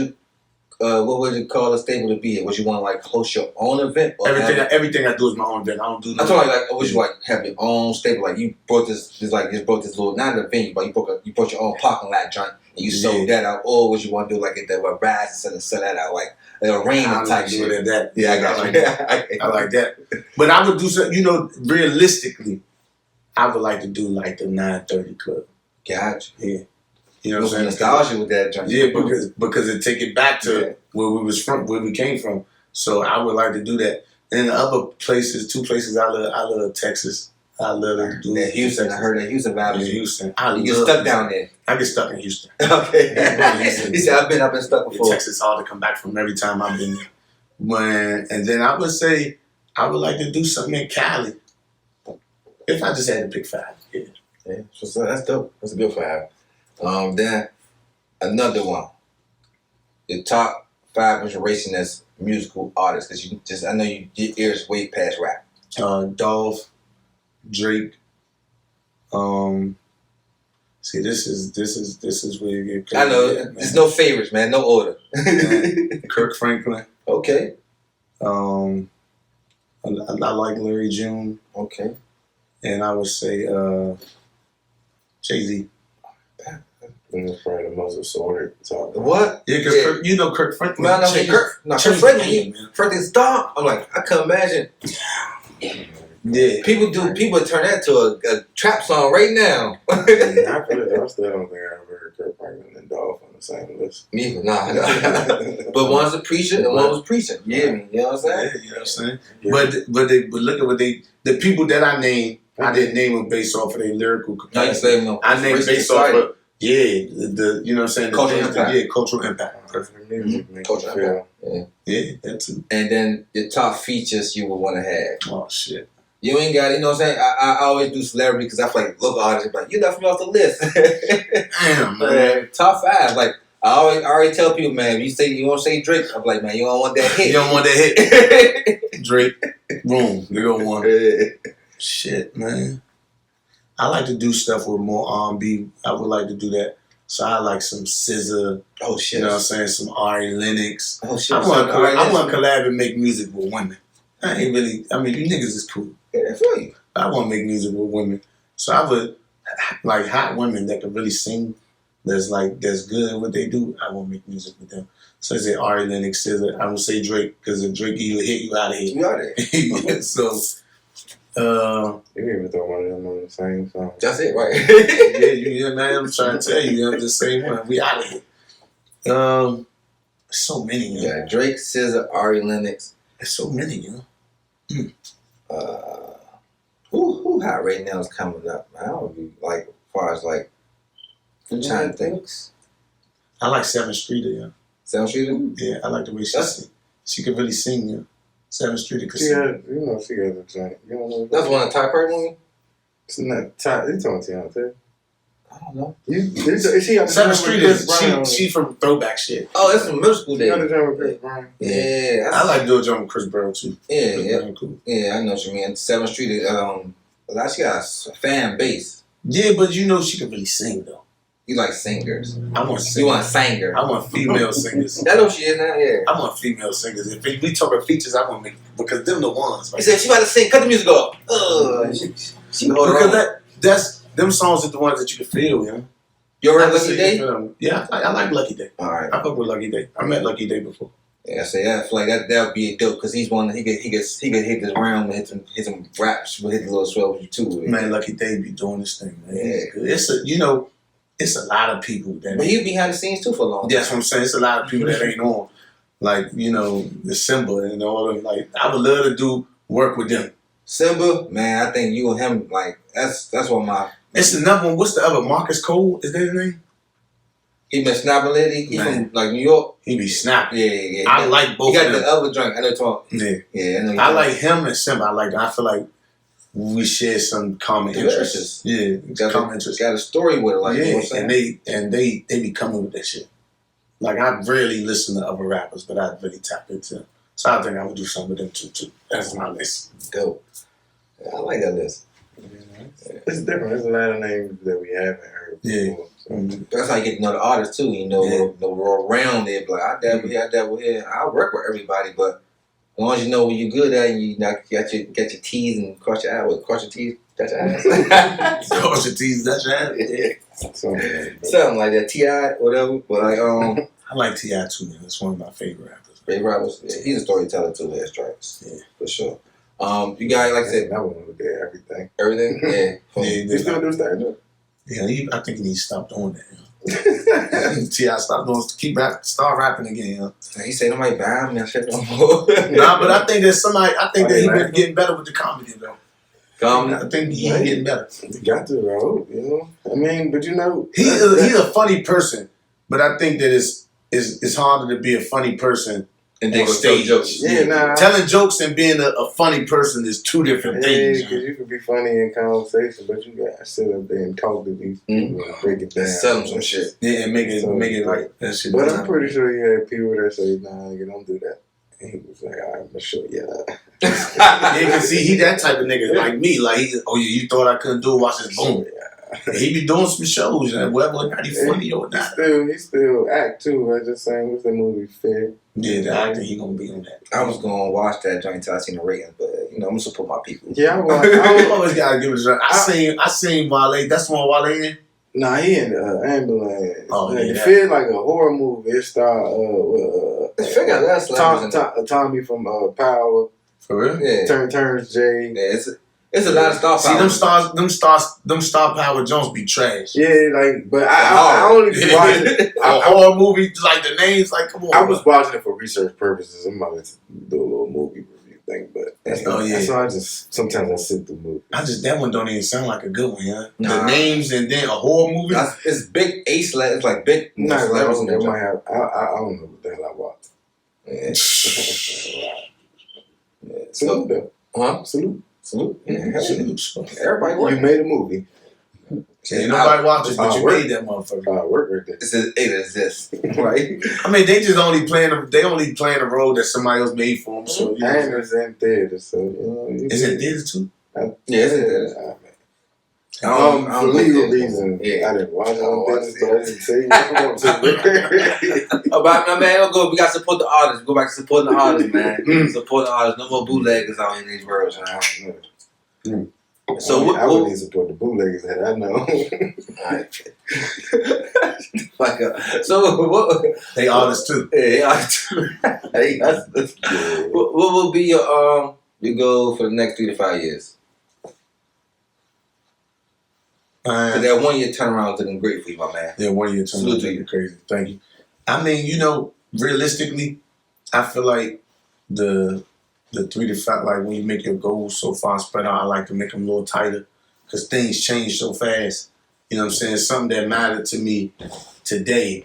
you call a stable to be? Would you want to like host your own event? Or Everything I do is my own event. I don't do. I'm talking like would you like have your own stable? Like you brought this little not an venue, but you brought your own parking lot joint and you sold that out. Or would you want to do like a rise and sell that out like a arraignment type shit? That. Yeah, I got you. like that. I like that. But I would do something. Realistically, I would like to do like the 930 Club. Gotcha. Yeah. You know what I'm saying? Nostalgia with that joint. Yeah, because it take it back to where we came from. So I would like to do that. And the other places, 2 places I love Texas. I love to do that Houston. Texas. I heard that Houston vibe. Yeah, Houston. You get stuck down there. I get stuck in Houston. Okay. He said I've been stuck before. Texas hard to come back from every time I've been there. And then I would say I would like to do something in Cali. If I just had to pick 5. Yeah. So that's dope. That's a good 5. Then another one. The top 5 inspiration as musical artists, because I know your ears way past rap. Dolph, Drake. See, this is where you get. I know there's no favorites, man. No order. Kirk Franklin. Okay. I like Larry June. Okay. And I would say Jay-Z. That's probably the most assorted top. What? Yeah, because Kirk Franklin. Kirk Franklin's dog. I'm like, I can't imagine. Yeah. People turn that to a trap song right now. I still don't think I ever heard Kirk Franklin and Dolph on the same list. Me, nah. But one's a preacher and one was preaching. Yeah, you know what I'm saying? Yeah, you know what I'm saying? Yeah. But look at what the people that I named, I didn't name them based off of their lyrical capacity. I named based off of the you know what I'm saying? Cultural impact. Yeah, cultural impact. Perfect. Cultural impact. Yeah, that too. And then the top features you would want to have. Oh shit. You ain't got it, you know what I'm saying? I always do celebrity because I feel like local artists like, you left me off the list. Damn, man. Top 5. Like, I already tell people, man, if you want to say Drake, I'm like, man, you don't want that hit. You don't want that hit. Drake, boom, they go one. Shit, man. I like to do stuff with more R&B. I would like to do that. So I like some SZA. Oh shit. You know what I'm saying? Some Ari Lennox. Oh shit. I want to collab and make music with women. I mean, you niggas is cool. Yeah, I feel you. I want to make music with women. So I would, like hot women that can really sing, that's good at what they do, I want to make music with them. So I say Ari Lennox, SZA. I would say Drake, because if Drake you hit, you out of here. You out of here. So, you can even throw one of them on the same song. That's it, right? yeah, man, I'm trying to tell you, I'm just saying, man, we out of here. So many, Yeah, Drake, SZA, Ari Lennox. There's so many, Who hot right now is coming up? Man, I don't be like, as far as like, I'm trying to think. I like 7th Streeter, yeah. 7th Streeter? Yeah, I like the way she sing. She can really sing, yeah. 7th Streeter can sing. She got a joint. You don't know. That's one of the Ty Perry movie? It's not Ty. You talking Tiana? I don't know. Is she 7th Streeter, she from throwback shit. Oh, that's from middle school She days. got a joint with Chris Brown. Yeah. I like doing jump with Chris Brown, too. Yeah. Cool. Yeah, I know what you mean. 7th Street, she got a fan base. Yeah, but she can really sing, though. You like singers. I want singers. You want a singer. I want female singers. That's what she is now, yeah. I want female singers. If we talking features, I want to make, because them the ones. He said she about to sing, cut the music off. She hold it on. That's them songs are the ones that you can feel, You ever heard Lucky Day? Yeah, I like Lucky Day. All right. I fuck with Lucky Day. I met Lucky Day before. Yeah, I say I feel like that would be a dope because he's one he could hit this round and hit some raps, but hit a little swell with you too. Man, Lucky Day be doing this thing, man. Yeah. It's a lot of people that. But he behind the scenes too for a long time. That's what I'm saying. It's a lot of people that ain't on, like the Simba and all of them. Like I would love to do work with them. Simba, man, I think you and him like that's what my. It's the number one. What's the other? Marcus Cole? Is that his name? He been snapping lady. He from like New York. He be snapping. Yeah. I like both. He got of them. the other drink. I know talk. Yeah. Yeah, I know. I like him and Simba. I feel like we share some common interests. Yeah, common interests. Got a story with it, like you know what I'm saying? and they be coming with that shit. Like I rarely listen to other rappers, but I really tap into them. So I think I would do something with them too. That's my list. Dope. Yeah, I like that list. It's different. There's a lot of names that we haven't heard before. Yeah. That's how you get to know the artists too. You know, the around there, like I dabble here. I work with everybody, but as long as you know what you're good at, you got your T's and cross your ass. Cross your T's, touch your ass. Cross your T's, touch your ass. Yeah. Something like that. T.I. whatever. But like I like T.I. too, man. That's one of my favorite rappers. Favorite rappers. Yeah, he's a storyteller too. Last strikes. Yeah, for sure. You guys, like I said, that one was there. Everything. Everything. Yeah. You still do stand up? Yeah, I think he needs to stop doing that. T.I. start rapping again. You know? He said nobody buy him that shit no more. Nah, but I think there's somebody. I think that he been getting better with the comedy though. I think he's getting better. You got to, bro. You know, I mean, but you know, he's a funny person. But I think that it's harder to be a funny person and then on stage. Jokes. Yeah, telling jokes and being a funny person is two different things. Yeah, because you can be funny in conversation, but you got to sit up there and talk to these people and break it down. Sell them some shit. Yeah, and make it like that shit. But I'm pretty sure you had people that say, "Nah, you don't do that." And he was like, "I'm gonna show you." Yeah, you can see he that type of nigga like me. Like, you thought I couldn't do it? Watch this, boom. He be doing some shows, and whether or not he funny or not. He still act too. I just saying, what's the movie Fair? Yeah, the actor, he gonna be on that. I was gonna watch that joint till I seen the ratings, but you know, I'm gonna support my people. Yeah, I always gotta give it a try. I seen Wale. That's one Wale in. Nah, he in the ambulance. Oh, it feels like a horror movie. It star Tommy from Power. For real? Yeah. Turns J. Yeah, it's a lot of star power. See, them star power Jones be trash. Yeah, like, but I only be watching a horror movie, like the names, like, come on. I was watching it for research purposes. I'm about to do a little movie review thing, but so sometimes I sit through movies. That one don't even sound like a good one, yeah. Nah. The names and then a horror movie. It's big ace. It's like big. Nah, I don't know what the hell I watched. Yeah. Salute though. Huh? Salute. Yeah. Salute. Everybody work. You made a movie. Ain't nobody watches, but you made that motherfucker. Work right there. It exists, right? I mean, they just only playing a role that somebody else made for them. So and it's in theater, so you know. Is it theater too? Yeah, it's in theater. For legal reasons, I didn't watch it on business, but I didn't say About my man, we got to support the artists. Go back to supporting the artists, man. Support the artists. No more bootleggers out in these worlds, man. So I wouldn't support the bootleggers that I know. So what? They artists too. Yeah, artists too. Hey, that's what will be your goal for the next 3 to 5 years? That 1 year turnaround is looking great for you, my man. Yeah, 1 year turnaround is looking crazy. Thank you. I mean, realistically, I feel like the 3 to 5, like when you make your goals so far spread out, I like to make them a little tighter because things change so fast. You know what I'm saying? Something that mattered to me today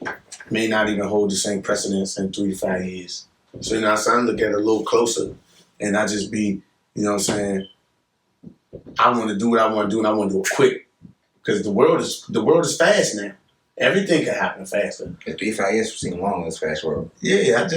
may not even hold the same precedence in 3 to 5 years. So, so I look at it a little closer and I just be, you know what I'm saying? I want to do what I want to do and I want to do it quick because the world is fast now. Everything can happen faster. 3 to 5 years seem long in this fast world. Yeah, I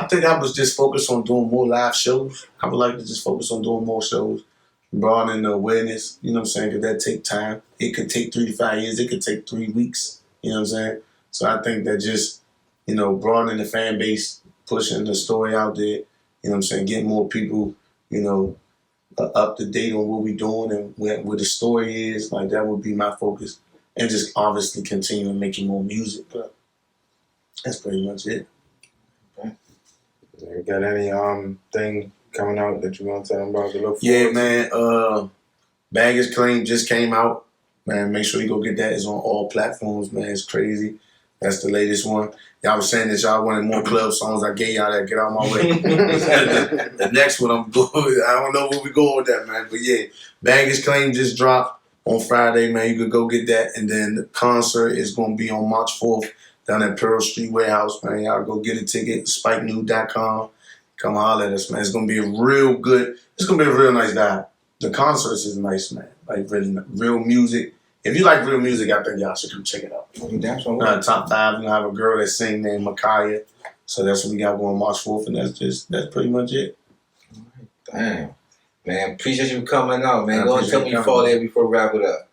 think I was just focused on doing more live shows. I would like to just focus on doing more shows, broadening the awareness, you know what I'm saying, because that take time. It could take 3 to 5 years. It could take 3 weeks, you know what I'm saying? So I think that just, broadening the fan base, pushing the story out there, you know what I'm saying, getting more people, up to date on what we're doing and what the story is, like that would be my focus. And just obviously continue making more music, but that's pretty much it. Okay. You got any thing coming out that you want to tell them about? Yeah, man. Baggage Claim just came out. Man, make sure you go get that. It's on all platforms, man. It's crazy. That's the latest one. Y'all was saying that y'all wanted more club songs. I gave y'all that. Get out of my way. The next one, I don't know where we go with that, man. But yeah, Baggage Claim just dropped on Friday, man. You could go get that. And then the concert is going to be on March 4th down at Pearl Street Warehouse, man. Y'all go get a ticket, spikenew.com. Come holler at us, man. It's going to be it's going to be a real nice dive. the concerts is nice, man. Like really, real music. If you like real music, I think y'all should come check it out. Top 5, we have a girl that sing named Micaiah. So that's what we got going March 4th, and that's pretty much it. Damn. Man, appreciate you coming out, man. Go and tell me you fall there before we wrap it up.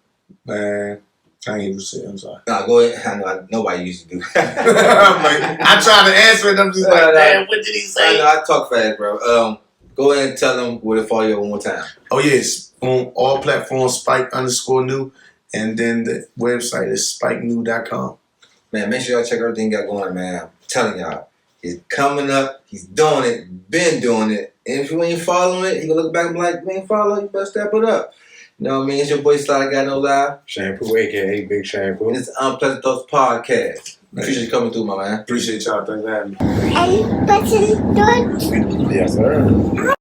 Man, I ain't even say, I'm sorry. Nah, go ahead. I know nobody used to do I'm like, I tried to answer it, I'm just like, damn, what did he say? I talk fast, bro. Go ahead and tell them where to follow you one more time. Oh, yes. On all platforms, Spike_new. And then the website is spikenew.com. Man, make sure y'all check everything he got going, man. I'm telling y'all. He's coming up. He's doing it. Been doing it. And if you ain't following it, you gonna look back and be like, you ain't following, you better step it up. You know what I mean? It's your boy Slide Got No Lie. Shampoo, a.k.a. Big Shampoo. And it's Unpleasant Thoughts Podcast. Appreciate you coming through, my man. Appreciate y'all. Thanks for having me. And button. Yes, sir.